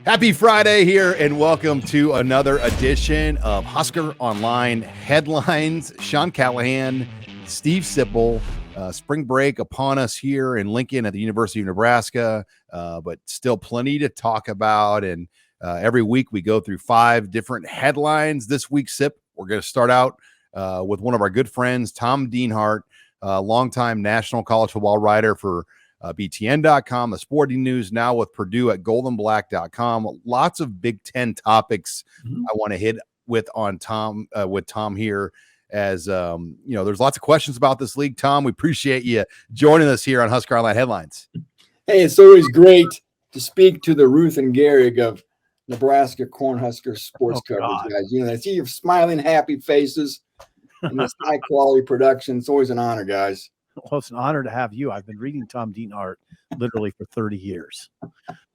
Happy Friday here, and welcome to another edition of Husker Online Headlines. Sean Callahan, Steve Sipple, spring break upon us here in Lincoln at the University of Nebraska, but still plenty to talk about. And every week we go through 5 different headlines. This week, Sip, we're going to start out with one of our good friends, Tom Dean Hart, longtime national college football writer for BTN.com, the Sporting News, now with Purdue at goldenblack.com. Lots of Big Ten topics I want to hit with Tom here, as there's lots of questions about this league. Tom, we appreciate you joining us here on Husker Online Headlines. Hey, it's always great to speak to the Ruth and Gehrig of Nebraska Cornhusker sports coverage, guys. I see your smiling, happy faces and this high quality production. It's always an honor, guys. Well, it's an honor to have you. I've been reading Tom Dean Hart literally for 30 years.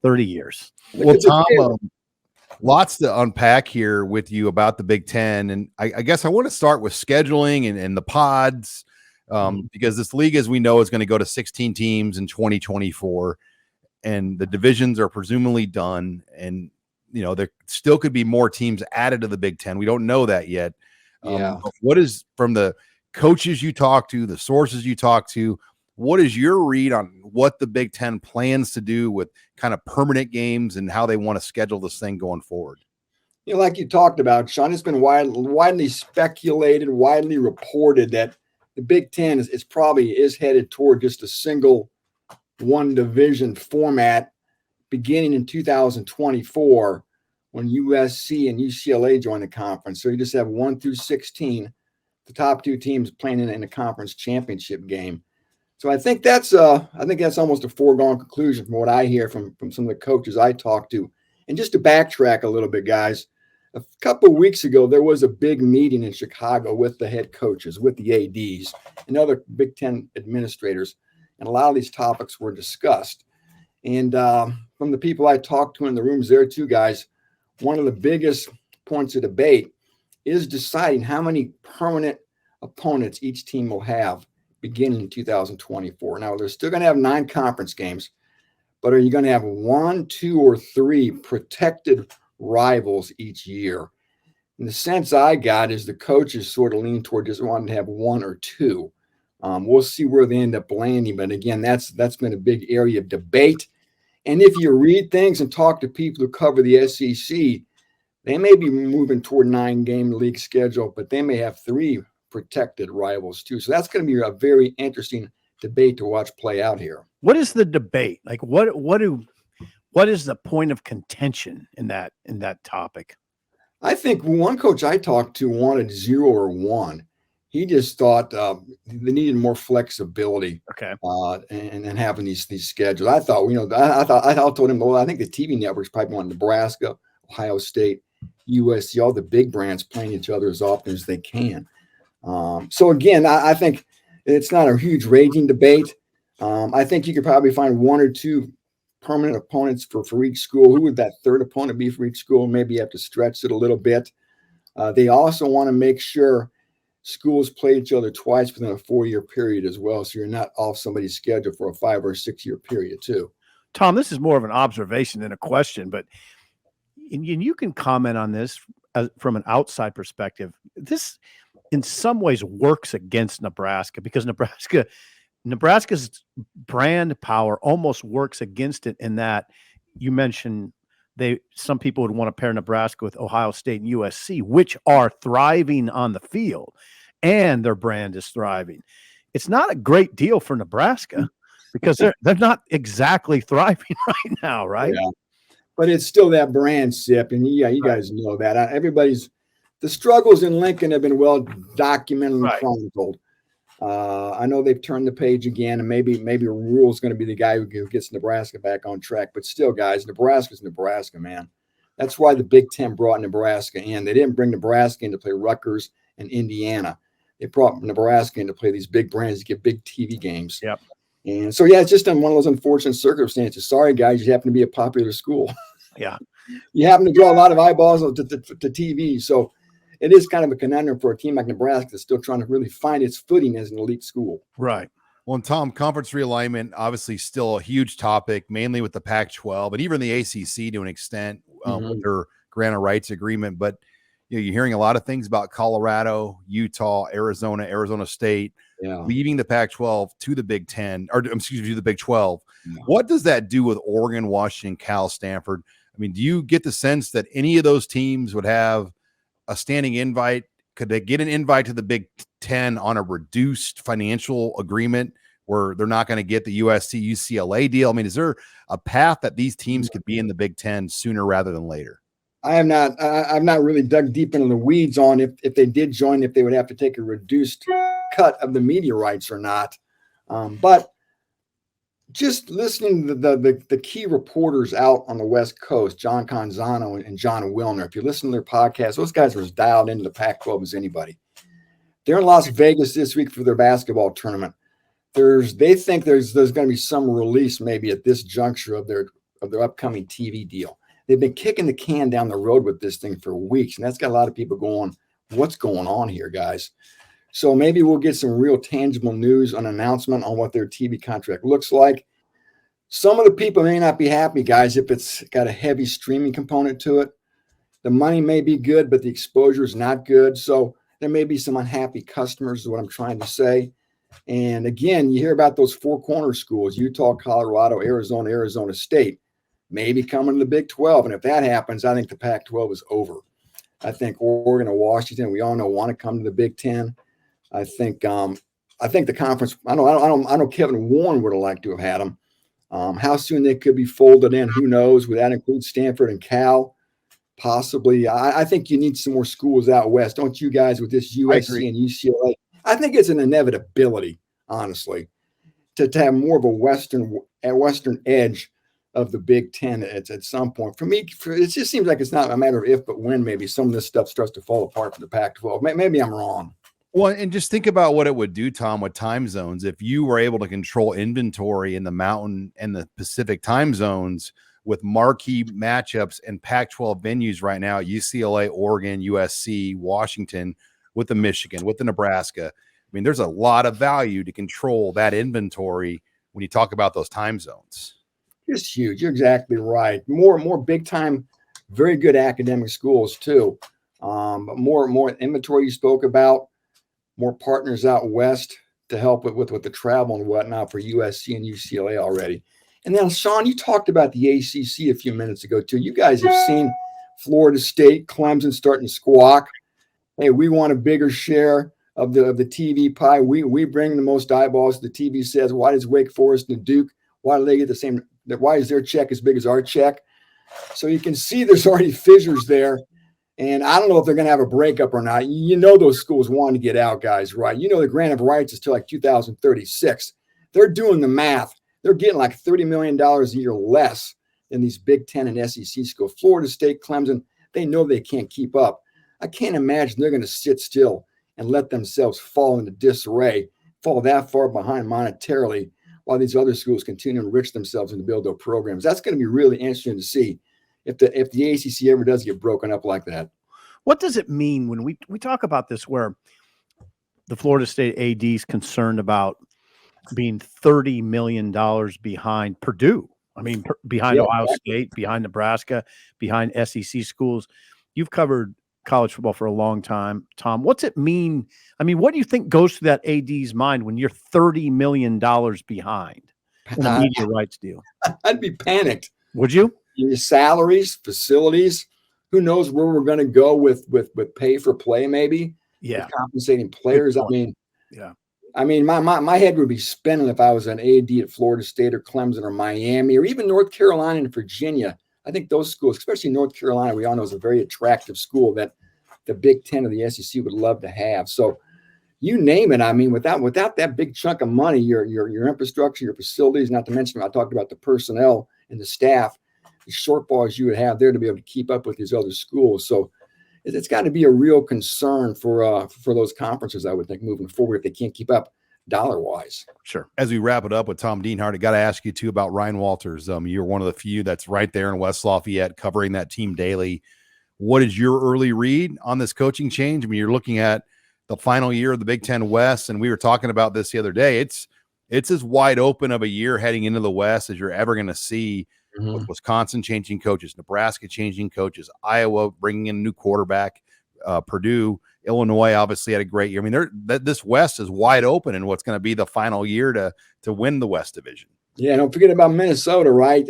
30 years. Well, Tom, lots to unpack here with you about the Big Ten. And I guess I want to start with scheduling and the pods, because this league, as we know, is going to go to 16 teams in 2024. And the divisions are presumably done. And, there still could be more teams added to the Big Ten. We don't know that yet. What is, from the coaches you talk to, the sources you talk to, what is your read on what the Big Ten plans to do with kind of permanent games and how they want to schedule this thing going forward? Like you talked about, Sean, it's been widely speculated, widely reported that the Big Ten is probably headed toward just a single one division format beginning in 2024 when USC and UCLA join the conference. So you just have 1 through 16. The top 2 teams playing in a conference championship game. So I think that's almost a foregone conclusion from what I hear from some of the coaches I talk to. And just to backtrack a little bit, guys, a couple of weeks ago, there was a big meeting in Chicago with the head coaches, with the ADs, and other Big Ten administrators. And a lot of these topics were discussed. And from the people I talked to in the rooms there too, guys, one of the biggest points of debate is deciding how many permanent opponents each team will have beginning in 2024. Now, they're still going to have 9 conference games, but are you going to have 1, 2, or 3 protected rivals each year? And the sense I got is the coaches sort of lean toward just wanting to have 1 or 2. We'll see where they end up landing. But again, that's been a big area of debate. And if you read things and talk to people who cover the SEC, they may be moving toward 9-game league schedule, but they may have 3 protected rivals too. So that's going to be a very interesting debate to watch play out here. What is the debate? Like what is the point of contention in that topic? I think one coach I talked to wanted 0 or 1. He just thought they needed more flexibility. Okay. And having these schedules. I thought, I told him, well, I think the TV networks probably want Nebraska, Ohio State, USC, all the big brands playing each other as often as they can. So again, I think it's not a huge raging debate. I think you could probably find 1 or 2 permanent opponents for each school. Who would that third opponent be for each school? Maybe you have to stretch it a little bit. They also want to make sure schools play each other twice within a 4-year period as well, so you're not off somebody's schedule for a 5 or 6-year period too. Tom, this is more of an observation than a question, but you can comment on this from an outside perspective. This, in some ways, works against Nebraska because Nebraska's brand power almost works against it in that you mentioned some people would want to pair Nebraska with Ohio State and USC, which are thriving on the field, and their brand is thriving. It's not a great deal for Nebraska because they're not exactly thriving right now, right? Yeah. But it's still that brand, Sip, and you guys know that. The struggles in Lincoln have been well documented and chronicled. I know they've turned the page again, and maybe Rhule is going to be the guy who gets Nebraska back on track. But still, guys, Nebraska's Nebraska, man. That's why the Big Ten brought Nebraska in. They didn't bring Nebraska in to play Rutgers and Indiana. They brought Nebraska in to play these big brands to get big TV games. Yep. And so, it's just one of those unfortunate circumstances. Sorry, guys, you happen to be a popular school. Yeah. You happen to draw a lot of eyeballs to TV. So it is kind of a conundrum for a team like Nebraska that's still trying to really find its footing as an elite school. Right. Well, and Tom, conference realignment, obviously still a huge topic, mainly with the Pac-12 and even the ACC to an extent with their grant of rights agreement. But you're hearing a lot of things about Colorado, Utah, Arizona State leaving the Pac-12 to the Big Ten, or excuse me, to the Big 12. Yeah. What does that do with Oregon, Washington, Cal, Stanford? I mean, do you get the sense that any of those teams would have a standing invite? Could they get an invite to the Big Ten on a reduced financial agreement where they're not going to get the USC, UCLA deal? I mean, is there a path that these teams could be in the Big Ten sooner rather than later? I've not really dug deep into the weeds on if they did join, if they would have to take a reduced cut of the media rights or not. But just listening to the key reporters out on the West Coast, John Canzano and John Wilner, if you listen to their podcast, those guys are as dialed into the Pac-12 as anybody. They're in Las Vegas this week for their basketball tournament. They think there's going to be some release maybe at this juncture of their upcoming TV deal. They've been kicking the can down the road with this thing for weeks, and that's got a lot of people going, what's going on here, guys? So maybe we'll get some real tangible news, an announcement on what their TV contract looks like. Some of the people may not be happy, guys, if it's got a heavy streaming component to it. The money may be good, but the exposure is not good. So there may be some unhappy customers is what I'm trying to say. And again, you hear about those four corner schools, Utah, Colorado, Arizona State, maybe coming to the Big 12. And if that happens, I think the Pac-12 is over. I think Oregon and Washington, we all know, want to come to the Big 10. I think the conference, I know Kevin Warren would have liked to have had them. How soon they could be folded in, who knows? Would that include Stanford and Cal? Possibly. I think you need some more schools out west. Don't you guys, with this USC and UCLA? I think it's an inevitability, honestly, to have more of a Western edge of the Big Ten at some point. For me, it just seems like it's not a matter of if, but when maybe some of this stuff starts to fall apart for the Pac-12. Maybe I'm wrong. Well, and just think about what it would do, Tom, with time zones. If you were able to control inventory in the Mountain and the Pacific time zones with marquee matchups and Pac-12 venues right now, UCLA, Oregon, USC, Washington, with the Michigan, with the Nebraska. I mean, there's a lot of value to control that inventory when you talk about those time zones. It's huge. You're exactly right. More big time, very good academic schools too. But more inventory you spoke about, more partners out west to help with the travel and whatnot for USC and UCLA already. And then, Sean, you talked about the ACC a few minutes ago too. You guys have seen Florida State, Clemson starting to squawk. Hey, we want a bigger share of the TV pie. We bring the most eyeballs. The TV says, why does Wake Forest and Duke, why do they get the same? Why is their check as big as our check? So you can see there's already fissures there. And I don't know if they're going to have a breakup or not. You know those schools want to get out, guys, right? You know the grant of rights is till like 2036. They're doing the math. They're getting like $30 million a year less than these Big Ten and SEC schools. Florida State, Clemson, they know they can't keep up. I can't imagine they're going to sit still and let themselves fall into disarray, fall that far behind monetarily while these other schools continue to enrich themselves and to build their programs. That's going to be really interesting to see if the ACC ever does get broken up like that. What does it mean when we talk about this, where the Florida State AD is concerned about being $30 million behind Purdue? I mean, behind Ohio State, behind Nebraska, behind SEC schools. You've covered college football for a long time, Tom. What's it mean? I mean, what do you think goes through that AD's mind when you're $30 million behind in a media rights deal? I'd be panicked. Would you? Your salaries, facilities, who knows where we're going to go with pay for play, maybe. Yeah. With compensating players. I mean, my head would be spinning if I was an AD at Florida State or Clemson or Miami or even North Carolina and Virginia. I think those schools, especially North Carolina, we all know is a very attractive school that the Big Ten or the SEC would love to have. So you name it. I mean, without that big chunk of money, your infrastructure, your facilities, not to mention, I talked about the personnel and the staff, the shortfalls you would have there to be able to keep up with these other schools. So it's got to be a real concern for those conferences, I would think, moving forward if they can't keep up dollar-wise. Sure. As we wrap it up with Tom Dean Hart, I got to ask you, too, about Ryan Walters. You're one of the few that's right there in West Lafayette covering that team daily. What is your early read on this coaching change? I mean, you're looking at the final year of the Big Ten West, and we were talking about this the other day. It's it's as wide open of a year heading into the West as you're ever going to see, with Mhm. Wisconsin changing coaches, Nebraska changing coaches, Iowa bringing in a new quarterback, Purdue, Illinois obviously had a great year. I mean, this West is wide open in what's going to be the final year to win the West Division. Yeah, don't forget about Minnesota, right?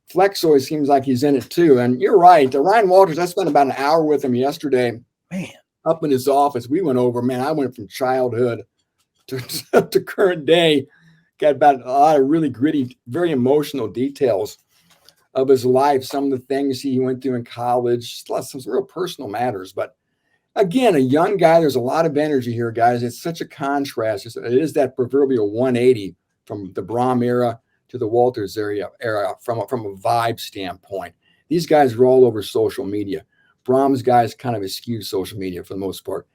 Flex always seems like he's in it too. And you're right. Ryan Walters, I spent about an hour with him yesterday. Man, Up in his office. We went over, man, I went from childhood to current day. Got about a lot of really gritty, very emotional details of his life, some of the things he went through in college, some real personal matters. But again, a young guy, there's a lot of energy here, guys. It's such a contrast. It is that proverbial 180 from the Braum era to the Walters era from a vibe standpoint. These guys are all over social media. Braum's guys kind of eschew social media for the most part.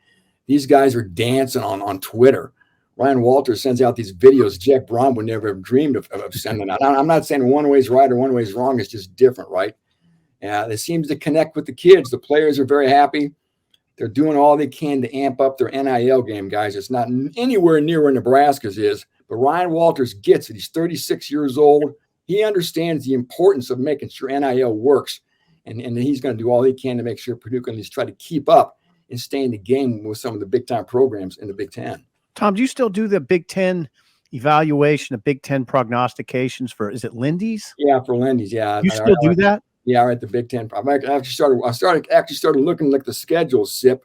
These guys are dancing on Twitter. Ryan Walters sends out these videos Jeff Braum would never have dreamed of sending out. I'm not saying one way is right or one way is wrong. It's just different, right? It seems to connect with the kids. The players are very happy. They're doing all they can to amp up their NIL game, guys. It's not anywhere near where Nebraska's is, but Ryan Walters gets it. He's 36 years old. He understands the importance of making sure NIL works, and he's going to do all he can to make sure Purdue can at least try to keep up and stay in the game with some of the big-time programs in the Big Ten. Tom, do you still do the Big Ten evaluation, the Big Ten prognostications for, is it Lindy's? Yeah, for Lindy's, yeah. You still do that? Yeah, I at the Big Ten. I started looking like the schedule, Sip,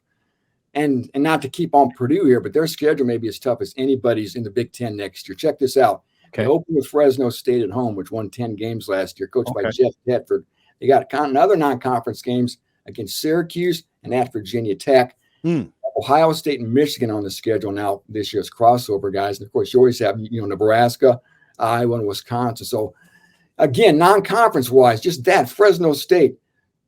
and not to keep on Purdue here, but their schedule may be as tough as anybody's in the Big Ten next year. Check this out. Okay. They opened with Fresno State at home, which won 10 games last year, coached by Okay. Jeff Tedford. They got another non-conference games against Syracuse and at Virginia Tech. Ohio State and Michigan on the schedule now this year's crossover, guys. And of course, you always have, Nebraska, Iowa, and Wisconsin. So again, non-conference wise, just that Fresno State,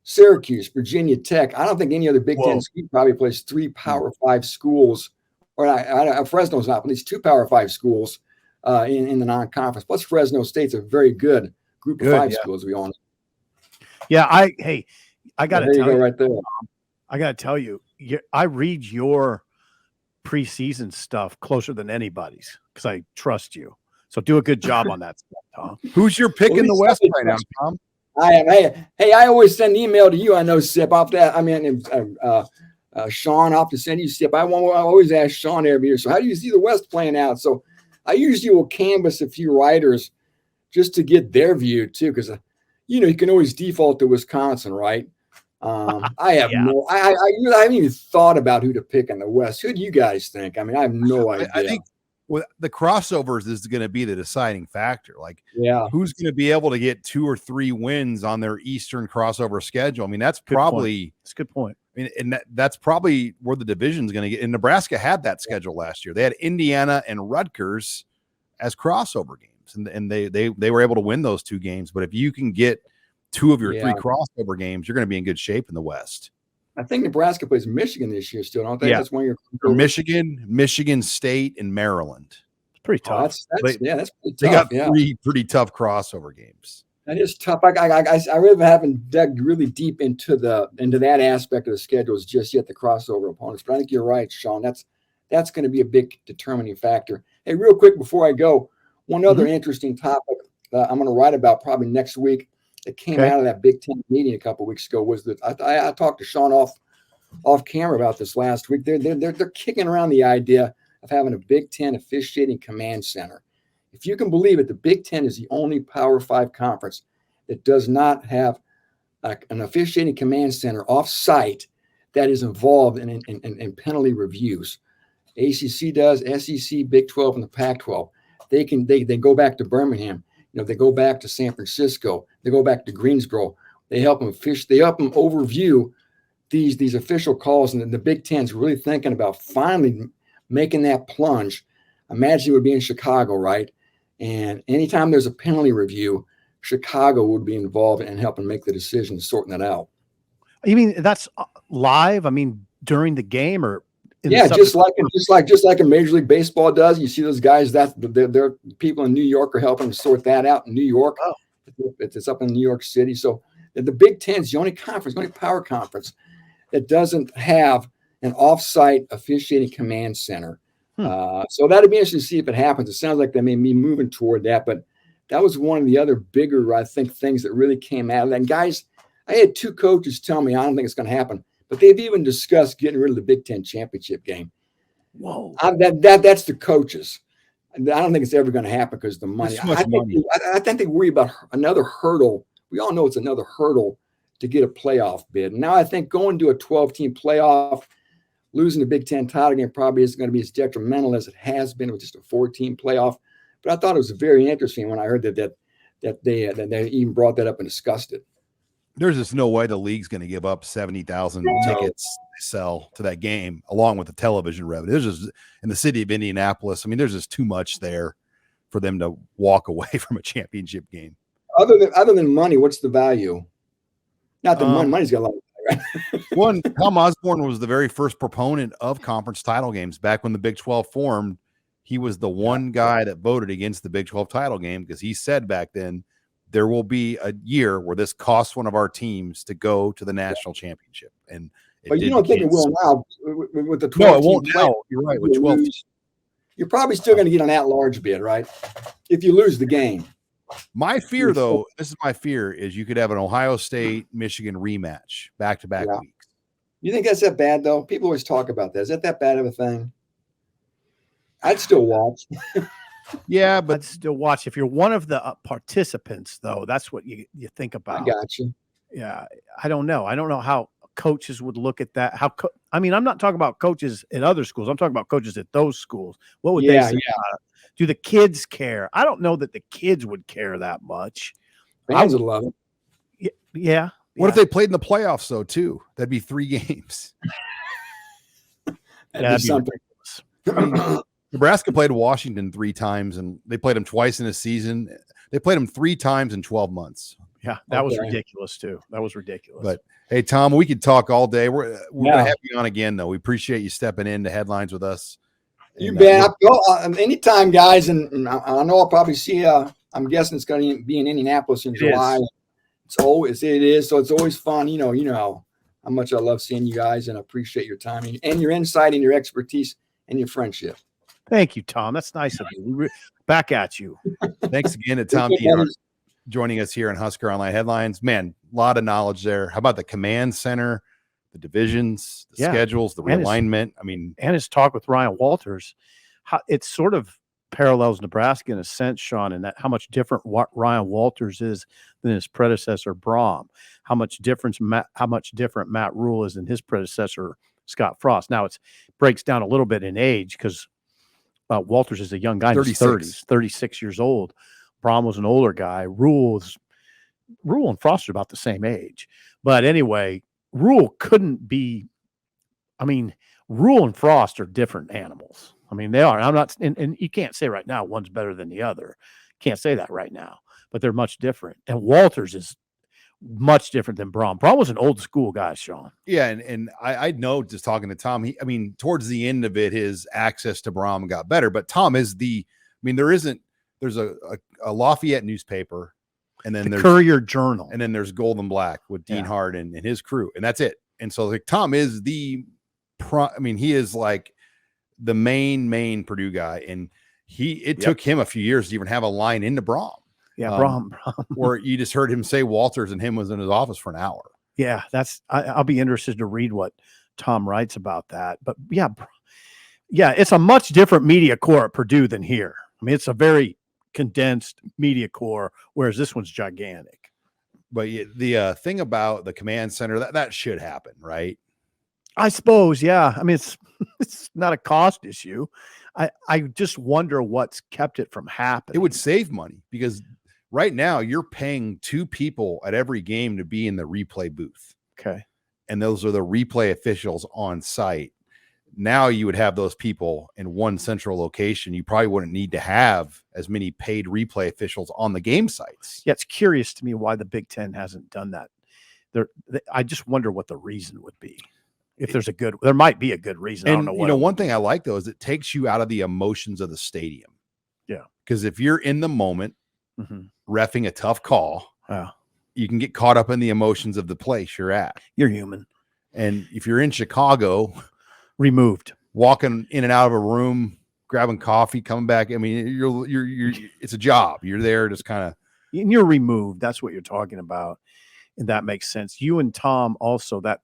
Syracuse, Virginia Tech. I don't think any other Big Ten school probably plays 3 Power 5 schools, or Fresno's not, but at least 2 Power 5 schools in the non-conference. Plus, Fresno State's a very good group of 5 schools. We all know. Yeah, I got to tell you, right there. I got to tell you, I read your preseason stuff closer than anybody's because I trust you. So do a good job on that stuff, Tom. Who's your pick in the West right now, Tom? I am. Hey, I always send an email to you. I know, Sip. Off that, I mean, Sean, off to send you, Sip. I always ask Sean every year. So, how do you see the West playing out? So, I usually will canvass a few writers just to get their view too, because you can always default to Wisconsin, right? I have I haven't even thought about who to pick in the West. Who do you guys think? I mean, I have no idea. I think the crossovers is going to be the deciding factor. Like, who's going to be able to get 2 or 3 wins on their Eastern crossover schedule? I mean, that's probably that's a good point. I mean, and that's probably where the division's going to get. And Nebraska had that schedule last year. They had Indiana and Rutgers as crossover games, and they were able to win those 2 games. But if you can get 2 of your 3 crossover games, you're going to be in good shape in the West. I think Nebraska plays Michigan this year still, don't they? Yeah. That's one year. Michigan State, and Maryland. It's pretty tough. That's pretty tough. They got 3 pretty tough crossover games. That is tough. I really haven't dug really deep into that aspect of the schedules just yet, the crossover opponents. But I think you're right, Sean. That's going to be a big determining factor. Hey, real quick before I go, one other interesting topic I'm going to write about probably next week that came out of that Big Ten meeting a couple of weeks ago was that I talked to Sean off camera about this last week. They're kicking around the idea of having a Big Ten officiating command center. If you can believe it, the Big Ten is the only Power 5 conference that does not have an officiating command center off-site that is involved in penalty reviews. ACC does, SEC, Big 12, and the Pac-12. They go back to Birmingham. They go back to San Francisco. They go back to Greensboro. They help them fish. They help them overview these official calls. And the Big Ten's really thinking about finally making that plunge. Imagine it would be in Chicago, right? And anytime there's a penalty review, Chicago would be involved in helping make the decision, sorting it out. You mean that's live? I mean, during the game or? Just like a Major League Baseball does. You see those guys that their people in New York are helping to sort that out in New York. It's up in New York City. So the Big Ten is the only conference, the only power conference that doesn't have an off-site officiating command center. So that'd be interesting to see if it happens. It sounds like they may be moving toward that, but that was one of the other bigger, I think, things that really came out of that. And guys, I had 2 coaches tell me, I don't think it's going to happen, but they've even discussed getting rid of the Big Ten championship game. Whoa. That's the coaches. I don't think it's ever going to happen because of the money. Money. I think they worry about another hurdle. We all know it's another hurdle to get a playoff bid. And now I think going to a 12-team playoff, losing the Big Ten title game probably isn't going to be as detrimental as it has been with just a 4-team playoff. But I thought it was very interesting when I heard that they even brought that up and discussed it. There's just no way the league's going to give up 70,000 tickets to sell to that game, along with the television revenue. There's just, in the city of Indianapolis, I mean, there's just too much there for them to walk away from a championship game. Other than money, what's the value? Not the money's got a lot of money, right? One, Tom Osborne was the very first proponent of conference title games back when the Big 12 formed. He was the one guy that voted against the Big 12 title game because he said back then, there will be a year where this costs one of our teams to go to the national championship. And but you don't think it will now with the 12 No, it won't now. You're right. With 12 you're probably still going to get an at-large bid, right? If you lose the game. My fear, though, this is my fear, is you could have an Ohio State, Michigan rematch back-to-back weeks. You think that's that bad, though? People always talk about that. Is that bad of a thing? I'd still watch. Yeah, but I'd still watch. If you're one of the participants, though, that's what you think about. I got you. Yeah, I don't know. I don't know how coaches would look at that. I mean, I'm not talking about coaches at other schools. I'm talking about coaches at those schools. What would they say about it? Do the kids care? I don't know that the kids would care that much. Fans would love it. Yeah. What if they played in the playoffs, though, too? That'd be 3 games. That'd be something. I mean, Nebraska played Washington 3 times, and they played them twice in a season. They played them 3 times in 12 months. Yeah, that was ridiculous, too. That was ridiculous. But, hey, Tom, we could talk all day. We're going to have you on again, though. We appreciate you stepping into Headlines with us. You bet. Anytime, guys, and I know I'll probably see. I'm guessing it's going to be in Indianapolis in July. It is. So it's always fun. You know how much I love seeing you guys, and I appreciate your time and your insight and your expertise and your friendship. Thank you, Tom. That's nice of you. Back at you. Thanks again to Tom Dean Hart joining us here on Husker Online Headlines. Man, a lot of knowledge there. How about the command center? The divisions, the schedules, the realignment. And his talk with Ryan Walters, it sort of parallels Nebraska in a sense, Sean, in that how much different Ryan Walters is than his predecessor Brom. How much different Matt Rhule is than his predecessor Scott Frost. Now it breaks down a little bit in age because Walters is a young guy in his 30s, 36 years old. Brom was an older guy. Rhule and Frost are about the same age, but anyway. Rhule couldn't be. Rhule and Frost are different animals. They are. I'm not, and you can't say right now one's better than the other. Can't say that right now, but they're much different. And Walters is much different than Brom. Brom was an old school guy, Sean. Yeah, and I know just talking to Tom. Towards the end of it, his access to Brom got better. But Tom is there's a Lafayette newspaper. And then there's Courier Journal. And then there's Gold and Black with Dean Hart and his crew. And that's it. And so Tom is he is like the main Purdue guy. And it took him a few years to even have a line into Brom. Yeah, Brom. Where you just heard him say Walters and him was in his office for an hour. Yeah, I'll be interested to read what Tom writes about that. But yeah, it's a much different media core at Purdue than here. It's a very condensed media core, whereas this one's gigantic. But the thing about the command center, that should happen, right? I suppose, yeah. It's not a cost issue. I just wonder what's kept it from happening. It would save money because right now you're paying 2 people at every game to be in the replay booth. Okay. And those are the replay officials on site. Now you would have those people in one central location. You probably wouldn't need to have as many paid replay officials on the game sites. Yeah, it's curious to me why the Big Ten hasn't done that. I just wonder what the reason would be. If there might be a good reason. And, I don't know. One thing I like, though, is it takes you out of the emotions of the stadium. Yeah. Because if you're in the moment, reffing a tough call, you can get caught up in the emotions of the place you're at. You're human. And if you're in Chicago, removed, walking in and out of a room grabbing coffee, coming back. I mean, you're it's a job. You're there just kind of. And you're removed. That's what you're talking about. And that makes sense. You and Tom also, that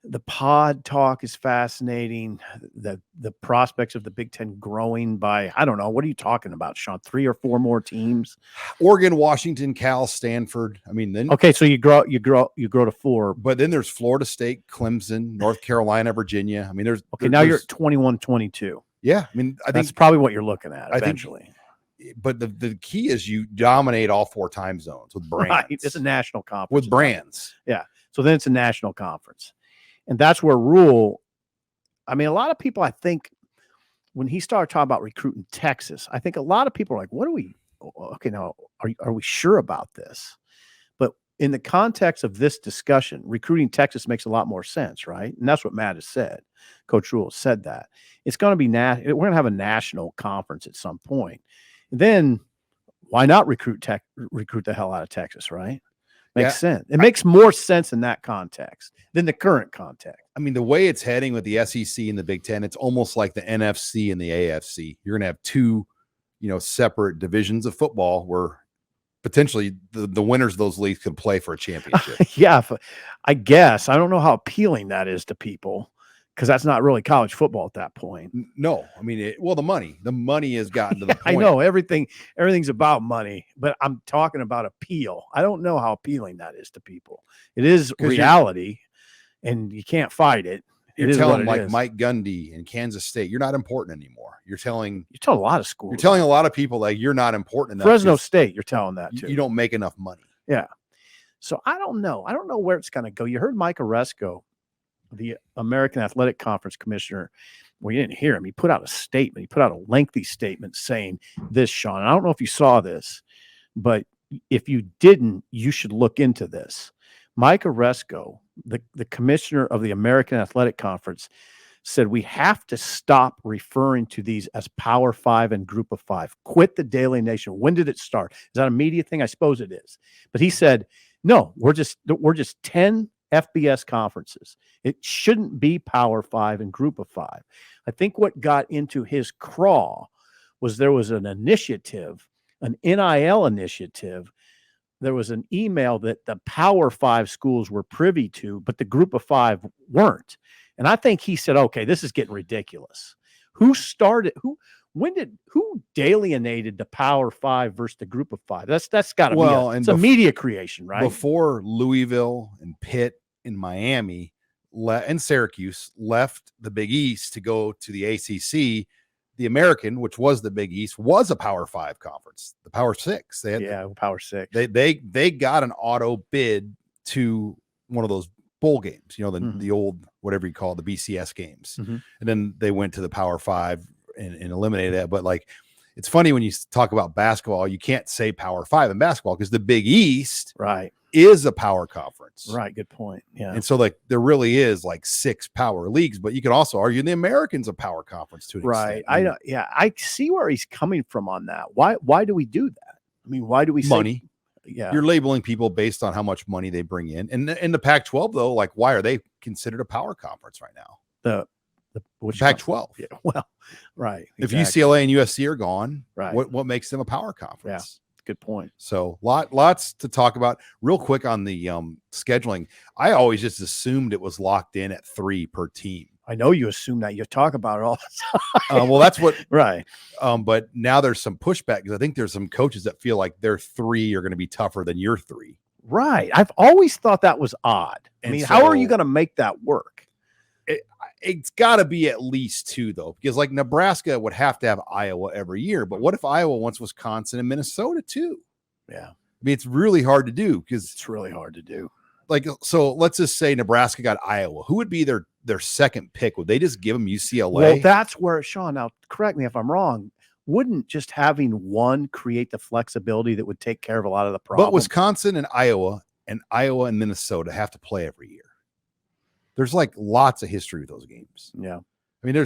the pod talk is fascinating. The prospects of the Big Ten growing by, I don't know, what are you talking about, Sean? 3 or 4 more teams? Oregon, Washington, Cal, Stanford. I mean, then okay, so you grow to 4. But then there's Florida State, Clemson, North Carolina, Virginia. I mean, now you're at 21, 22. Yeah, I mean, I think that's probably what you're looking at eventually. But the key is you dominate all 4 time zones with brands. Right. It's a national conference with brands. Yeah. So then it's a national conference. And that's where Rhule, I mean, a lot of people, I think, when he started talking about recruiting Texas, I think a lot of people are like, are we sure about this? But in the context of this discussion, recruiting Texas makes a lot more sense, right? And that's what Matt has said. Coach Rhule said that. It's going to be we're going to have a national conference at some point. And then why not recruit the hell out of Texas, right? Makes sense. It makes more sense in that context than the current context. I mean, the way it's heading with the SEC and the Big Ten, it's almost like the NFC and the AFC. You're going to have 2, separate divisions of football where potentially the winners of those leagues could play for a championship. Yeah, I guess. I don't know how appealing that is to people because that's not really college football at that point. No, I mean, the money has gotten to the point. I know everything's about money, but I'm talking about appeal. I don't know how appealing that is to people. It is reality, and you can't fight it. You're telling like Mike Gundy in Kansas State, you're not important anymore. You're telling a lot of schools. You're telling a lot of people like you're not important enough. Fresno State, you're telling that too. You don't make enough money. Yeah. So I don't know. I don't know where it's going to go. You heard Mike Oresco, the American Athletic Conference commissioner. Well, you didn't hear him. He put out a statement. He put out a lengthy statement saying this, Sean. And I don't know if you saw this, but if you didn't, you should look into this. Mike Oresco, the commissioner of the American Athletic Conference, said we have to stop referring to these as Power 5 and Group of 5. Quit the Daily Nation. When did it start? Is that a media thing? I suppose it is. But he said, no, we're just 10 FBS conferences. It shouldn't be Power 5 and Group of 5. I think what got into his craw was there was an initiative, an NIL initiative. There was an email that the Power 5 schools were privy to, but the Group of 5 weren't. And I think he said, okay, this is getting ridiculous. Who delineated the Power 5 versus the Group of 5? That's got to be it's a media creation, right? Before Louisville and Pitt and Miami and Syracuse left the Big East to go to the ACC, the American, which was the Big East, was a Power 5 conference. The Power 6. Power 6. They got an auto bid to one of those bowl games, the old, whatever you call it, the BCS games. Mm-hmm. And then they went to the Power 5 and eliminated that. But like, it's funny when you talk about basketball, you can't say Power 5 in basketball because the Big East is a power conference. Right. Good point. Yeah. And so like there really is like 6 power leagues, but you could also argue the American's a power conference to an extent. I see where he's coming from on that. Why do we do that? I mean, why do we say money? Yeah. You're labeling people based on how much money they bring in. And in the Pac-12 though, like why are they considered a power conference right now? The Pac-12. Yeah, well, right. Exactly. If UCLA and USC are gone, right. What makes them a power conference? Yeah, good point. So lots to talk about. Real quick on the scheduling, I always just assumed it was locked in at 3 per team. I know you assume that. You talk about it all the time. Well, that's what right. But now there's some pushback because I think there's some coaches that feel like their 3 are going to be tougher than your 3. Right. I've always thought that was odd. How are you going to make that work? It's got to be at least 2 though, because like Nebraska would have to have Iowa every year. But what if Iowa wants Wisconsin and Minnesota too? Yeah. I mean, it's really hard to do because it's really hard to do. Like, so let's just say Nebraska got Iowa. Who would be their second pick? Would they just give them UCLA? Well, that's where, Sean, now correct me if I'm wrong. Wouldn't just having one create the flexibility that would take care of a lot of the problems? But Wisconsin and Iowa and Minnesota have to play every year. There's like lots of history with those games. Yeah. I mean,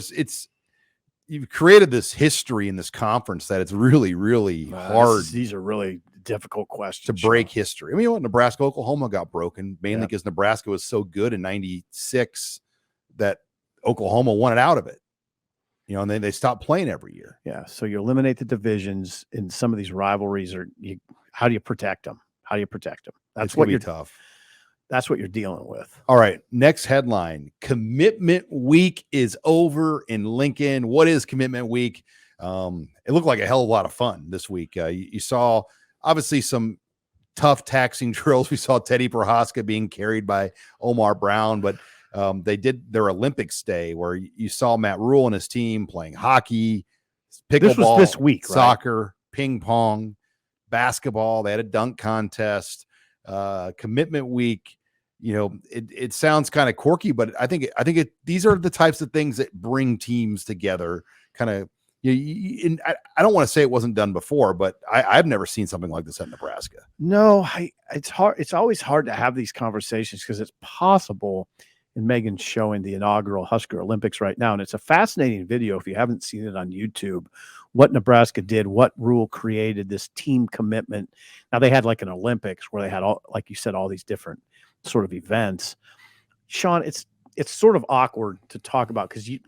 you've created this history in this conference that it's really, really hard. These are really difficult questions to break history. I mean, Nebraska, Oklahoma got broken mainly because Nebraska was so good in '96 that Oklahoma won it out of it. and they stop playing every year. Yeah. So you eliminate the divisions in some of these rivalries. How do you protect them? How do you protect them? That's what you're tough. That's what you're dealing with. All right. Next headline: Commitment Week is over in Lincoln. What is Commitment Week? It looked like a hell of a lot of fun this week. You saw obviously some tough taxing drills. We saw Teddy Prohaska being carried by Omar Brown, but they did their Olympics day where you saw Matt Rhule and his team playing hockey, pickleball, this was this week, soccer, right? ping pong, basketball. They had a dunk contest. Commitment Week. It sounds kind of quirky, but I think these are the types of things that bring teams together. Kind of. I don't want to say it wasn't done before, but I've never seen something like this at Nebraska. No, it's hard. It's always hard to have these conversations because it's possible. And Megan's showing the inaugural Husker Olympics right now. And it's a fascinating video. If you haven't seen it on YouTube, what Nebraska did, what Rhule created, this team commitment. Now they had like an Olympics where they had all, like you said, all these different sort of events. Sean, it's sort of awkward to talk about because you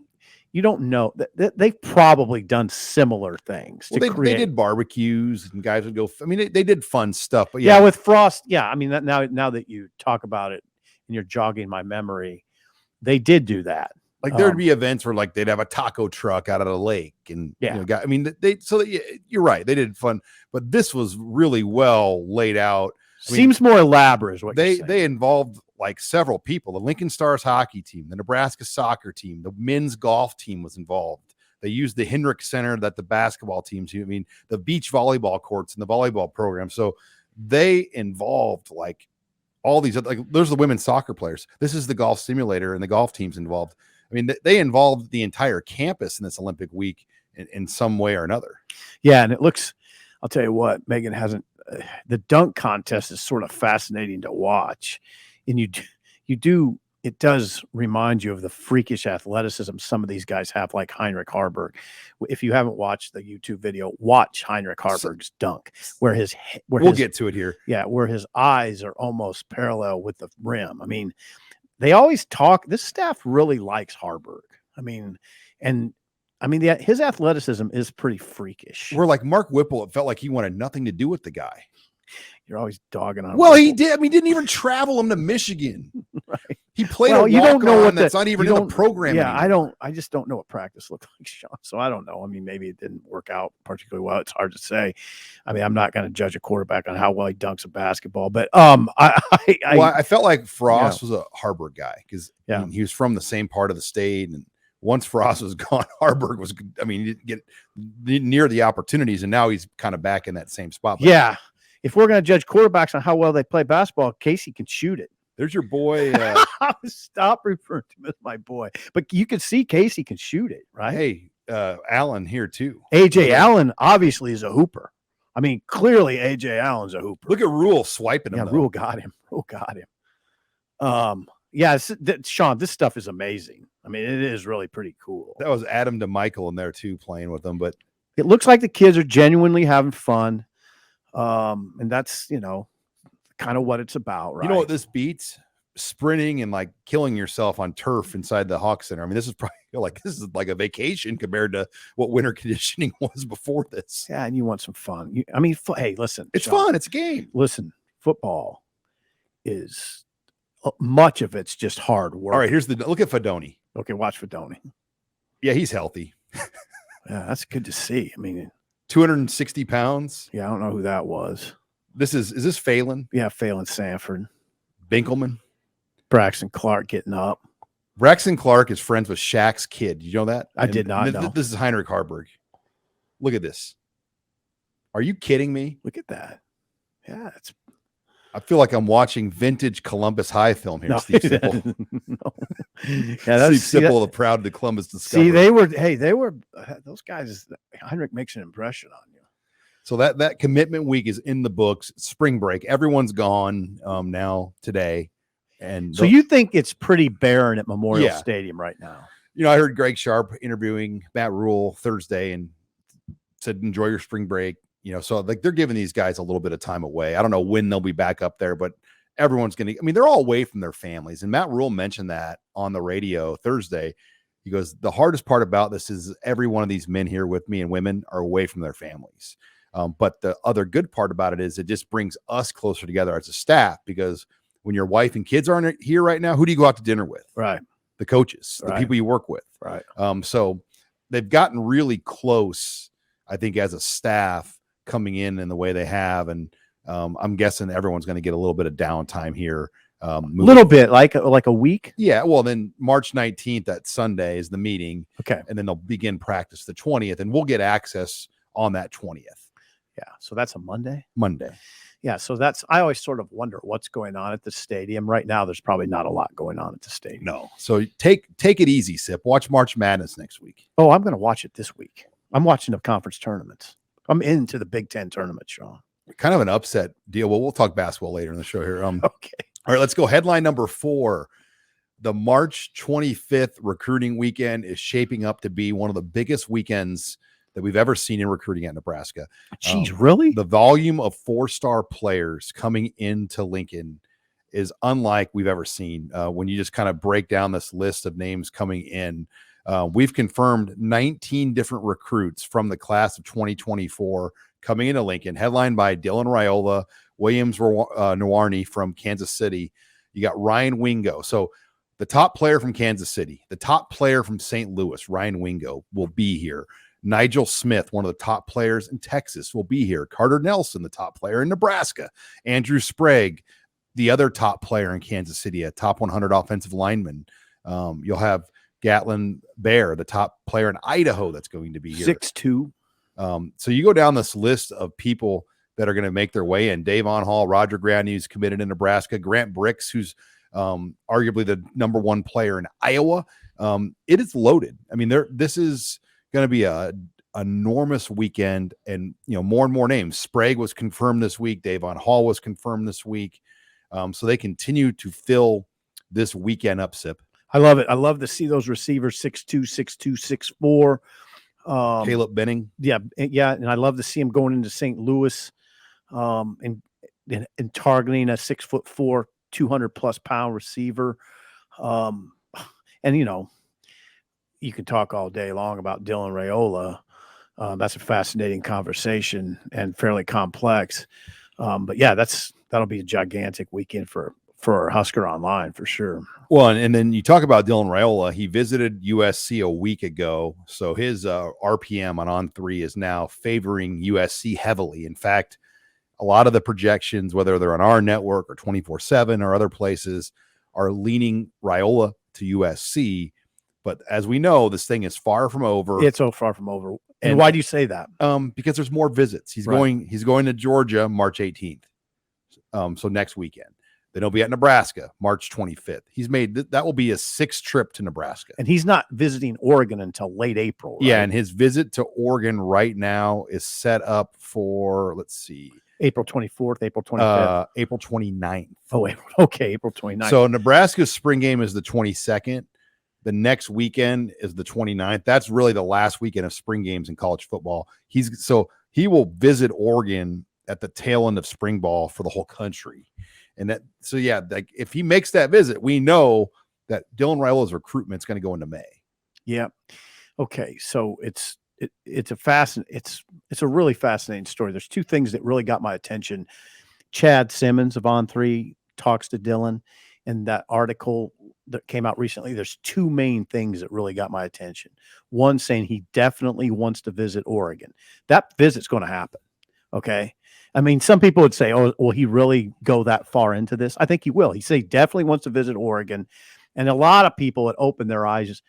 don't know that they've probably done similar things. They did barbecues and guys would go. I mean, they did fun stuff, but yeah, with Frost. Yeah. I mean, now that you talk about it and you're jogging my memory, they did do that. Like there'd be events where like they'd have a taco truck out of the lake and I mean, you're right. They did fun, but this was really well laid out. Seems more elaborate is what they involved like several people. The Lincoln Stars hockey team, the Nebraska soccer team, the men's golf team was involved. They used the Hendrick Center that the basketball teams use. I mean, the beach volleyball courts and the volleyball program. So they involved like all these, like there's the women's soccer players. This is the golf simulator and the golf teams involved. I mean, they involved the entire campus in this Olympic week in some way or another. Yeah. And it looks, I'll tell you what, Megan hasn't, the dunk contest is sort of fascinating to watch. And it does remind you of the freakish athleticism some of these guys have, like Heinrich Harburg. If you haven't watched the YouTube video, watch Heinrich Harburg's dunk, we'll get to it here. Yeah, where his eyes are almost parallel with the rim. I mean, they always talk. This staff really likes Harburg. His athleticism is pretty freakish. We're like Mark Whipple. It felt like he wanted nothing to do with the guy. You're always dogging on him. Well, he did. I mean, he didn't even travel him to Michigan. Right. He played you don't know what that's not even in the program. Yeah, anymore. I just don't know what practice looked like, Sean. So I don't know. I mean, maybe it didn't work out particularly well. It's hard to say. I mean, I'm not going to judge a quarterback on how well he dunks a basketball, but I felt like Frost was a Harburg guy because he was from the same part of the state, and once Frost was gone, Harburg was. I mean, he didn't get near the opportunities, and now he's kind of back in that same spot. But yeah. If we're going to judge quarterbacks on how well they play basketball, Casey can shoot it. There's your boy. Stop referring to him as my boy. But you can see Casey can shoot it, right? Hey, Allen here too. A.J. Allen obviously is a hooper. I mean, clearly A.J. Allen's a hooper. Look at Rhule swiping him. Yeah, Rhule got him. Sean, this stuff is amazing. I mean, it is really pretty cool. That was Adam DeMichael in there too, playing with them. But it looks like the kids are genuinely having fun. And that's, kind of what it's about, right? You know what this beats? Sprinting and like killing yourself on turf inside the Hawk Center. I mean, this is like a vacation compared to what winter conditioning was before this. Yeah, and you want some fun. Hey, listen. It's Sean, fun. It's a game. Listen, football is much of it's just hard work. All right, look at Fedoni. Okay, watch Fedoni. Yeah, he's healthy. Yeah, that's good to see. I mean, 260 pounds. Yeah, I don't know who that was. Is this Phelan? Yeah, Phelan Sanford. Binkelman. Braxton Clark getting up. Braxton Clark is friends with Shaq's kid. You know that? I did not know. This is Heinrich Harburg. Look at this. Are you kidding me? Look at that. Yeah, I feel like I'm watching vintage Columbus High film here, Steve Sipple. No. Yeah, Steve Sipple, the proud of Columbus discovery. See, they were those guys. Heinrich makes an impression on you. So that commitment week is in the books. Spring break, everyone's gone now today, and so you think it's pretty barren at Memorial Stadium right now? I heard Greg Sharp interviewing Matt Rhule Thursday and said, "Enjoy your spring break." So like they're giving these guys a little bit of time away. I don't know when they'll be back up there, but everyone's they're all away from their families. And Matt Rhule mentioned that on the radio Thursday. He goes, the hardest part about this is every one of these men here with me and women are away from their families. But the other good part about it is it just brings us closer together as a staff, because when your wife and kids aren't here right now, who do you go out to dinner with? Right. The coaches, the Right. people you work with. Right. So they've gotten really close, I think, as a staff coming in the way they have. And I'm guessing everyone's going to get a little bit of downtime here. A little bit, like a week. Yeah. Well, then March 19th, that Sunday, is the meeting. Okay. And then they'll begin practice the 20th, and we'll get access on that 20th. Yeah. So that's a Monday. Yeah. So I always sort of wonder what's going on at the stadium right now. There's probably not a lot going on at the stadium. No. So take it easy, Sip. Watch March Madness next week. Oh, I'm going to watch it this week. I'm watching the conference tournaments. I'm into the Big Ten tournament, Sean. Kind of an upset deal. Well, we'll talk basketball later in the show here. Okay. All right, let's go. Headline number 4. The March 25th recruiting weekend is shaping up to be one of the biggest weekends that we've ever seen in recruiting at Nebraska. Jeez, really? The volume of 4-star players coming into Lincoln is unlike we've ever seen. When you just kind of break down this list of names coming in, we've confirmed 19 different recruits from the class of 2024 coming into Lincoln, headlined by Dylan Raila, Williams Nwarni from Kansas City. You got Ryan Wingo. So the top player from Kansas City, the top player from St. Louis, Ryan Wingo, will be here. Nigel Smith, one of the top players in Texas, will be here. Carter Nelson, the top player in Nebraska. Andrew Sprague, the other top player in Kansas City, a top 100 offensive lineman. You'll have Gatlin Bear, the top player in Idaho, that's going to be here. 6'2". So you go down this list of people that are going to make their way in. Davon Hall, Roger Grant, who's committed in Nebraska. Grant Bricks, who's arguably the number 1 player in Iowa. It is loaded. I mean, this is going to be a enormous weekend, and more and more names. Sprague was confirmed this week. Davon Hall was confirmed this week. So they continue to fill this weekend up, Sip. I love it. I love to see those receivers 6'2", 6'2", 6'4". Caleb Benning. Yeah. And I love to see him going into St. Louis and targeting a 6'4", 200+ pound receiver. And you can talk all day long about Dylan Raila. That's a fascinating conversation and fairly complex. But yeah, that'll be a gigantic weekend for Husker Online for sure. Well, and then you talk about Dylan Raila. He visited USC a week ago, so his RPM on 3 is now favoring USC heavily. In fact, a lot of the projections, whether they're on our network or 24/7 or other places, are leaning Raila to USC. But as we know, this thing is far from over. It's so far from over. And why do you say that? Because there's more visits. He's going to Georgia March 18th. So next weekend. Then he'll be at Nebraska March 25th. He's made that will be a 6th trip to Nebraska. And he's not visiting Oregon until late April. Right? Yeah, and his visit to Oregon right now is set up for, let's see, April 24th, April 25th. April 29th. Oh, okay, April 29th. So Nebraska's spring game is the 22nd. The next weekend is the 29th. That's really the last weekend of spring games in college football. He will visit Oregon at the tail end of spring ball for the whole country. And if he makes that visit, we know that Dylan Raila's recruitment is going to go into May. Yeah. Okay. So it's a really fascinating story. There's 2 things that really got my attention. Chad Simmons of On3 talks to Dylan, and that article that came out recently, there's 2 main things that really got my attention. One, saying he definitely wants to visit Oregon. That visit's going to happen. Okay. I mean, some people would say, oh, will he really go that far into this? I think he will. He said he definitely wants to visit Oregon. And a lot of people had opened their eyes.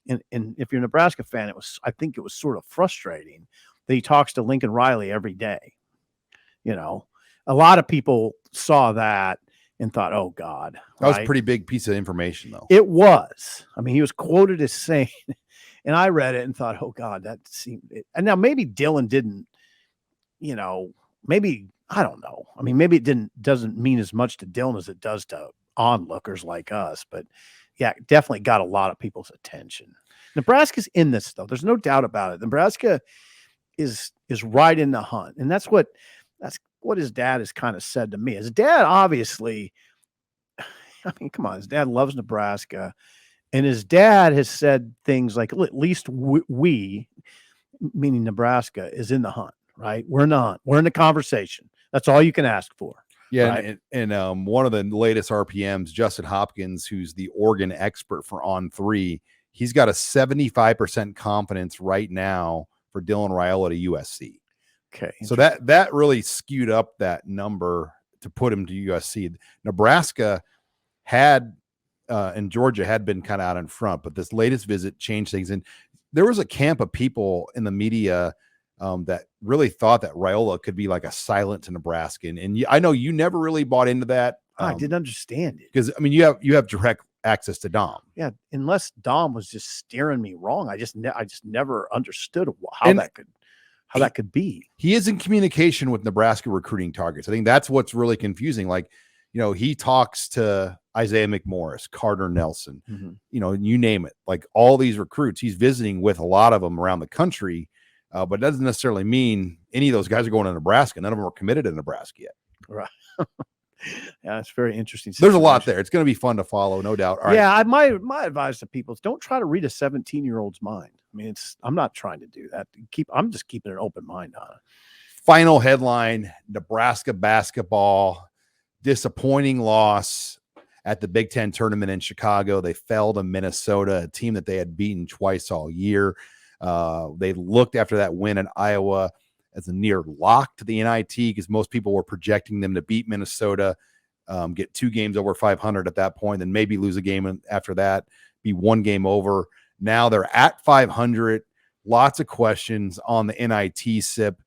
And if you're a Nebraska fan, I think it was sort of frustrating that he talks to Lincoln Riley every day. A lot of people saw that and thought, oh God. That was a pretty big piece of information though. It was. I mean, he was quoted as saying, and I read it and thought, oh God, that seemed it. And now maybe Dylan didn't, maybe, I don't know. I mean, maybe it doesn't mean as much to Dylan as it does to onlookers like us, but yeah, definitely got a lot of people's attention. Nebraska's in this though. There's no doubt about it. Nebraska is right in the hunt. And that's what his dad has kind of said to me. His dad, obviously, I mean, come on, his dad loves Nebraska. And his dad has said things like, at least we, meaning Nebraska, is in the hunt, right? We're in the hunt. We're in the conversation. That's all you can ask for. Yeah, right? and one of the latest RPMs, Justin Hopkins, who's the Oregon expert for On3, he's got a 75% confidence right now for Dylan Raila to USC. Okay. So that really skewed up that number to put him to USC. Nebraska had and Georgia had been kind of out in front, but this latest visit changed things. And there was a camp of people in the media that really thought that Raila could be like a silent to Nebraska. And I know you never really bought into that. I didn't understand it. Because, I mean, you have direct access to Dom. Yeah, unless Dom was just steering me wrong. I just never understood how that could be. He is in communication with Nebraska recruiting targets. I think that's what's really confusing. Like, he talks to Isaiah McMorris, Carter Nelson, you name it, like all these recruits. He's visiting with a lot of them around the country, but doesn't necessarily mean any of those guys are going to Nebraska. None of them are committed to Nebraska yet. Right. Yeah, it's very interesting. There's a lot there. It's going to be fun to follow, no doubt. All yeah, right. my advice to people is don't try to read a 17-year-old's mind. I mean, I'm not trying to do that. I'm just keeping an open mind on it. Final headline: Nebraska basketball, disappointing loss at the Big Ten tournament in Chicago. They fell to Minnesota, a team that they had beaten twice all year. They looked after that win in Iowa as a near lock to the NIT because most people were projecting them to beat Minnesota, get 2 games over 500 at that point, then maybe lose a game after that, be 1 game over. Now they're at 500. Lots of questions on the NIT SIP.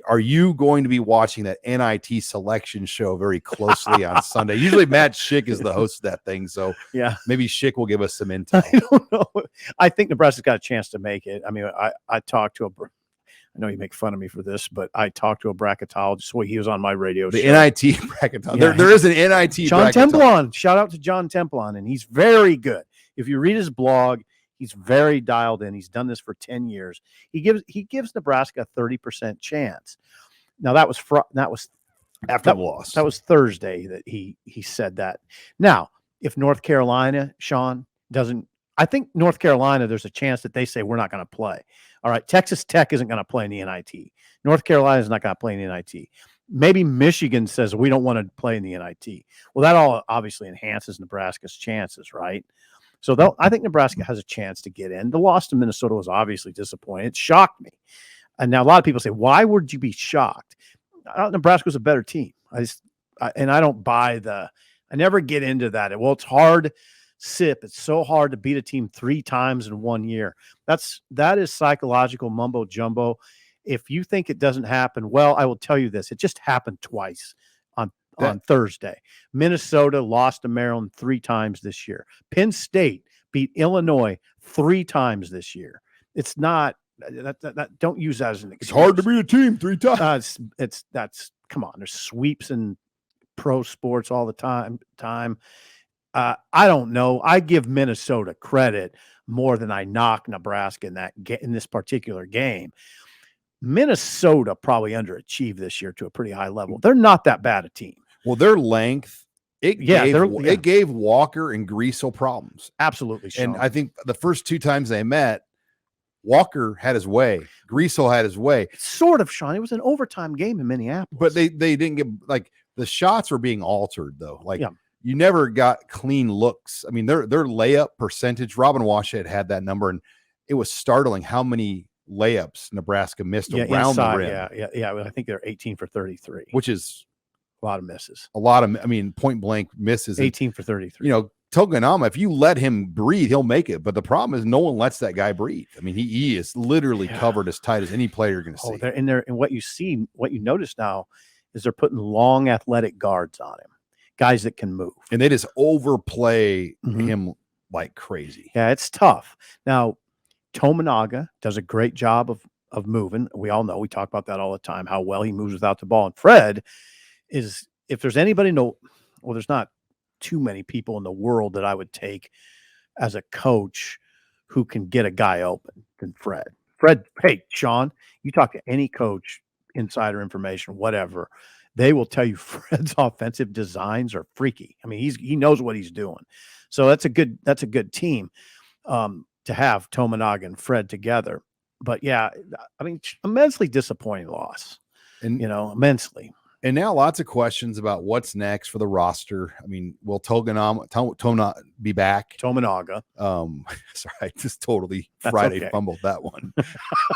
Are you going to be watching that NIT selection show very closely on Sunday? Usually Matt Schick is the host of that thing, so yeah, maybe Schick will give us some intel. I don't know. I think Nebraska's got a chance to make it. I mean, I talked to I know you make fun of me for this, but I talked to a bracketologist. Well, he was on my radio show. The NIT bracketologist. Yeah, there is an NIT John Templon. Shout out to John Templon, and he's very good. If you read his blog, he's very dialed in. He's done this for 10 years. He gives Nebraska a 30% chance. Now that was after the loss. That was Thursday that he said that. Now, if North Carolina, Sean, doesn't, I think North Carolina, there's a chance that they say we're not going to play. All right, Texas Tech isn't going to play in the NIT. North Carolina is not going to play in the NIT. Maybe Michigan says we don't want to play in the NIT. Well, that all obviously enhances Nebraska's chances, right? So I think Nebraska has a chance to get in. The loss to Minnesota was obviously disappointing. It shocked me. And now a lot of people say, why would you be shocked? Nebraska was a better team. I don't buy I never get into that. Well, it's hard. SIP. It's so hard to beat a team 3 times in 1 year. That is psychological mumbo jumbo. If you think it doesn't happen, well, I will tell you this. It just happened twice on Thursday. Minnesota lost to Maryland 3 times this year. Penn State beat Illinois 3 times this year. It's not that don't use that as an excuse. It's hard to beat a team 3 times. Come on. There's sweeps in pro sports all the time. I don't know. I give Minnesota credit more than I knock Nebraska in this particular game. Minnesota probably underachieved this year to a pretty high level. They're not that bad a team. Well, their length, it gave Walker and Griesel problems. Absolutely, Sean. And I think the first 2 times they met, Walker had his way. Griesel had his way. Sort of, Sean. It was an overtime game in Minneapolis. But they didn't get, like, the shots were being altered, though. Like, you never got clean looks. I mean, their layup percentage, Robin Washut had that number, and it was startling how many layups Nebraska missed around the rim. Yeah. I think they're 18 for 33. Which is a lot of misses. Point blank misses. 18 for 33. Togenama, if you let him breathe, he'll make it. But the problem is no one lets that guy breathe. I mean, he is literally covered as tight as any player you're going to see. And what you notice now is they're putting long athletic guards on him, guys that can move. And they just overplay him like crazy. Yeah, it's tough. Now, Tominaga does a great job of moving. We all know, we talk about that all the time, how well he moves without the ball. And Fred is, if there's anybody, there's not too many people in the world that I would take as a coach who can get a guy open than Fred. Hey, Sean, you talk to any coach, insider information, whatever, they will tell you Fred's offensive designs are freaky. I mean, he knows what he's doing. So that's a good team to have Tominaga and Fred together. But yeah, I mean, immensely disappointing loss, And immensely. And now lots of questions about what's next for the roster. I mean, will Toma be back? Tominaga. Sorry, I just totally That's Friday okay. fumbled that one. It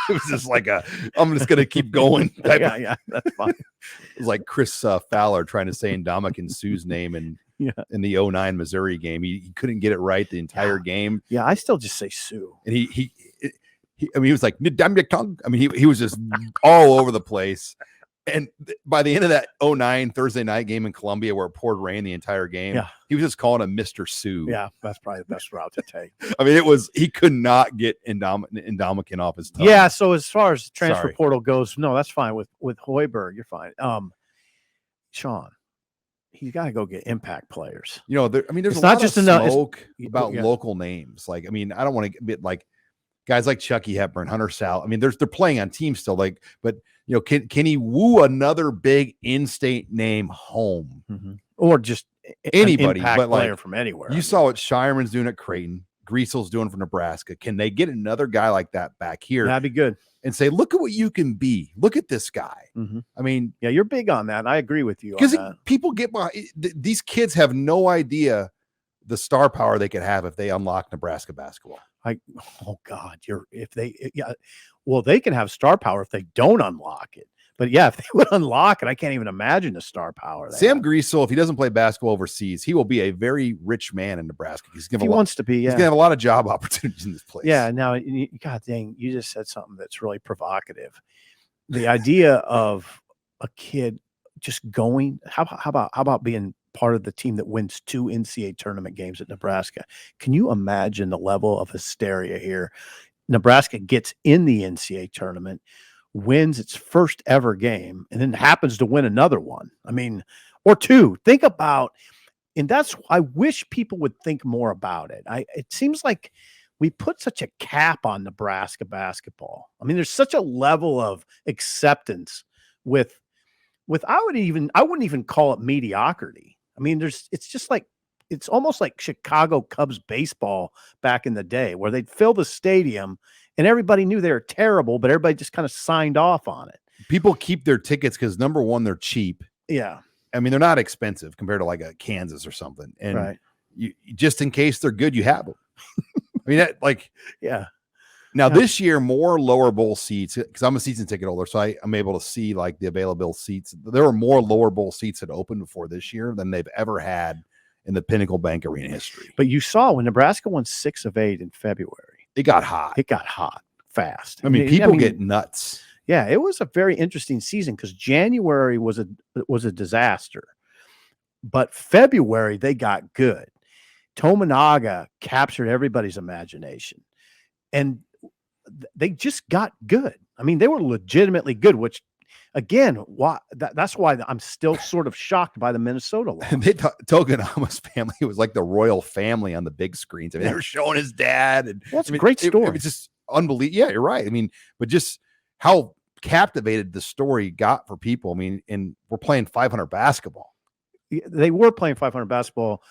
was just like I'm just going to keep going. Yeah, that's fine. It was like Chris Fowler trying to say Ndamukong Suh's name in the 09 Missouri game. He couldn't get it right the entire game. Yeah, I still just say Sue. And he was like, Ndamukong. I mean, he was just all over the place. And by the end of that 09 Thursday night game in Columbia, where it poured rain the entire game, he was just calling him Mr. Sue. Yeah, that's probably the best route to take. I mean, he could not get Ndamukong off his tongue. Yeah, so as far as the transfer portal goes, no, that's fine. With Hoiberg, you're fine. Sean, he's got to go get impact players. There's a lot of smoke about local names. Like, I mean, I don't want to get like guys like Chucky Hepburn, Hunter Sal. I mean, they're playing on teams still, but can he woo another big in-state name home? Mm-hmm. Or just anybody, but player from anywhere? You saw what Shireman's doing at Creighton, Griesel's doing for Nebraska. Can they get another guy like that back here? That'd be good. And say, look at what you can be. Look at this guy. Mm-hmm. I mean, yeah, you're big on that. I agree with you. Because people get behind. These kids have no idea the star power they could have if they unlock Nebraska basketball. Well, they can have star power if they don't unlock it. But yeah, if they would unlock it, I can't even imagine the star power. Sam Griesel, if he doesn't play basketball overseas, he will be a very rich man in Nebraska. He's wants to be. Yeah, he's gonna have a lot of job opportunities in this place. Yeah. Now, God dang, you just said something that's really provocative. The idea of a kid just going. How about being part of the team that wins 2 NCAA tournament games at Nebraska? Can you imagine the level of hysteria here? Nebraska gets in the NCAA tournament, wins its first ever game, and then happens to win another one. I mean, or 2. Think about, and I wish people would think more about it. It seems like we put such a cap on Nebraska basketball. I mean, there's such a level of acceptance with I wouldn't even call it mediocrity. I mean, it's almost like Chicago Cubs baseball back in the day, where they'd fill the stadium and everybody knew they were terrible, but everybody just kind of signed off on it. People keep their tickets because, number one, they're cheap. Yeah. I mean, they're not expensive compared to like a Kansas or something. And you just in case they're good, you have them. I mean, Now this year, more lower bowl seats, because I'm a season ticket holder, so I'm able to see like the available seats. There were more lower bowl seats that opened before this year than they've ever had in the Pinnacle Bank Arena history. But you saw when Nebraska won 6 of 8 in February, it got hot. It got hot fast. I mean, people get nuts. Yeah, it was a very interesting season because January was a disaster, but February they got good. Tominaga captured everybody's imagination, and they just got good. I mean, they were legitimately good, which again, that's why I'm still sort of shocked by the Minnesota loss. And Tokunama's family was like the royal family on the big screens. I mean, they were showing his dad. And that's a great story. It was just unbelievable. Yeah, you're right. I mean, but just how captivated the story got for people. I mean, and we're playing 500 basketball. They were playing 500 basketball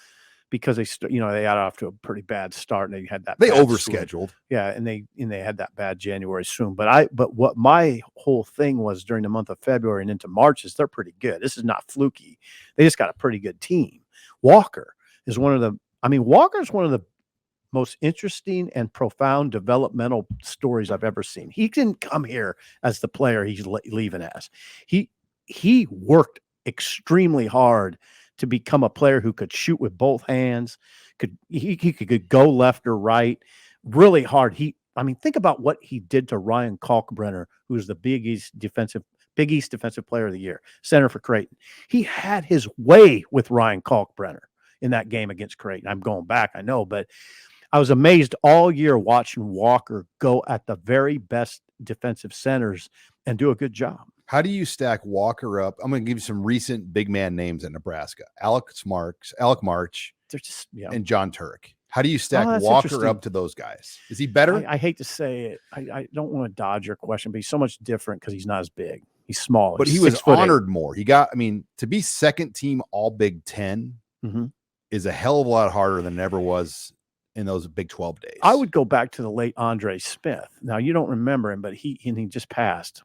because they got off to a pretty bad start, and they had that. They overscheduled. Yeah, and they had that bad January swing. But what my whole thing was during the month of February and into March is they're pretty good. This is not fluky. They just got a pretty good team. Walker is one of the most interesting and profound developmental stories I've ever seen. He didn't come here as the player he's leaving as. He worked extremely hard to become a player who could shoot with both hands, he could go left or right really hard. Think about what he did to Ryan Kalkbrenner, who was the Big East Defensive Player of the Year, center for Creighton. He had his way with Ryan Kalkbrenner in that game against Creighton. I'm going back, I know, but I was amazed all year watching Walker go at the very best defensive centers and do a good job. How do you stack Walker up? I'm going to give you some recent big man names in Nebraska. Alec March, they're just and John Turek. How do you stack Walker up to those guys? Is he better? I hate to say it. I don't want to dodge your question, but he's so much different because he's not as big. He's small, but he's he was 6'8". honored more. He got, I mean, to be second team all Big Ten is a hell of a lot harder than it ever was in those Big 12 days. I would go back to the late Andre Smith. Now, you don't remember him, but he just passed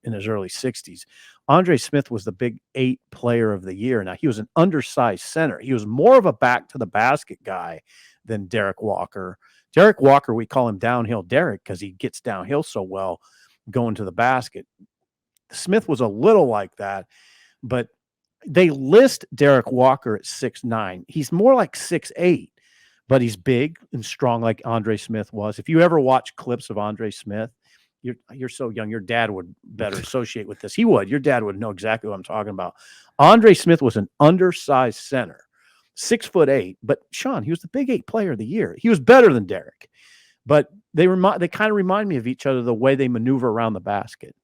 in his early 60s. Andre Smith was the Big 8 player of the year. Now, he was an undersized center. He was more of a back to the basket guy than Derek Walker. Derek Walker, we call him downhill Derek because he gets downhill so well going to the basket. Smith was a little like that, but they list Derek Walker at 6'9". He's more like 6'8". But he's big and strong like Andre Smith was. If you ever watch clips of Andre Smith, you're so young. Your dad would better associate with this. He would. Your dad would know exactly what I'm talking about. Andre Smith was an undersized center, 6'8". But Sean, he was the Big 8 player of the year. He was better than Derek. But they kind of remind me of each other the way they maneuver around the basket.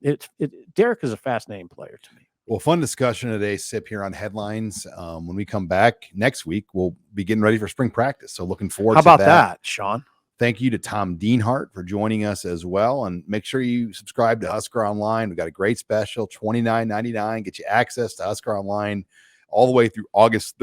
Derek is a fascinating player to me. Well, fun discussion today, Sip, here on Headlines. When we come back next week, we'll be getting ready for spring practice. So looking forward to that. How about that, Sean? Thank you to Tom Dean Hart for joining us as well. And make sure you subscribe to Husker Online. We've got a great special, $29.99. Get you access to Husker Online all the way through August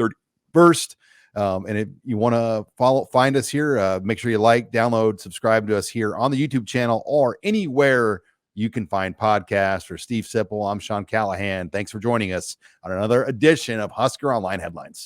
31st. And if you want to find us here, make sure you like, download, subscribe to us here on the YouTube channel or anywhere you can find podcasts. For Steve Sipple, I'm Sean Callahan. Thanks for joining us on another edition of Husker Online Headlines.